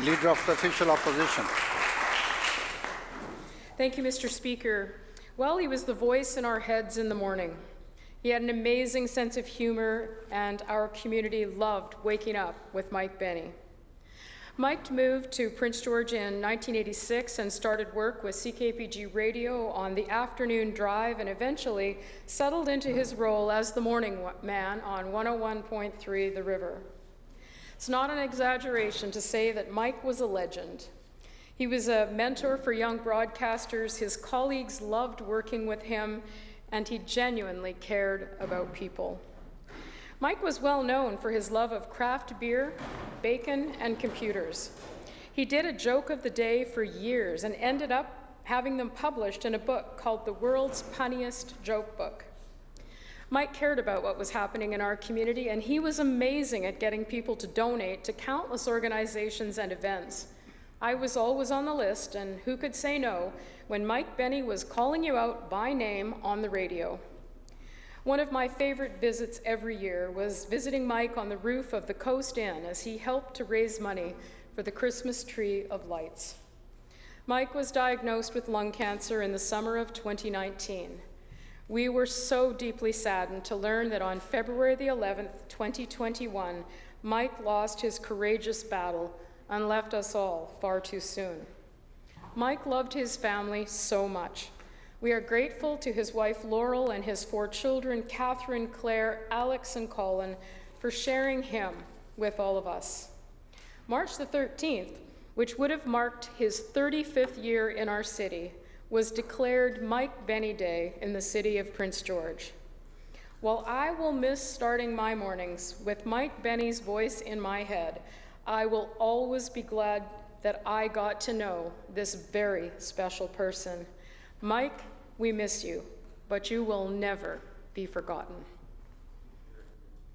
Leader of the Official Opposition. Thank you, Mr. Speaker. Well, he was the voice in our heads in the morning. He had an amazing sense of humor, and our community loved waking up with Mike Benny. Mike moved to Prince George in 1986 and started work with CKPG Radio on the afternoon drive, and eventually settled into his role as the morning man on 101.3 The River. It's not an exaggeration to say that Mike was a legend. He was a mentor for young broadcasters, his colleagues loved working with him, and he genuinely cared about people. Mike was well known for his love of craft beer, bacon, and computers. He did a joke of the day for years and ended up having them published in a book called The World's Punniest Joke Book. Mike cared about what was happening in our community, and he was amazing at getting people to donate to countless organizations and events. I was always on the list, and who could say no when Mike Benny was calling you out by name on the radio. One of my favorite visits every year was visiting Mike on the roof of the Coast Inn as he helped to raise money for the Christmas Tree of Lights. Mike was diagnosed with lung cancer in the summer of 2019. We were so deeply saddened to learn that on February the 11th, 2021, Mike lost his courageous battle and left us all far too soon. Mike loved his family so much. We are grateful to his wife Laurel and his 4 children, Catherine, Claire, Alex, and Colin, for sharing him with all of us. March the 13th, which would have marked his 35th year in our city, was declared Mike Benny Day in the city of Prince George. While I will miss starting my mornings with Mike Benny's voice in my head, I will always be glad that I got to know this very special person. Mike, we miss you, but you will never be forgotten.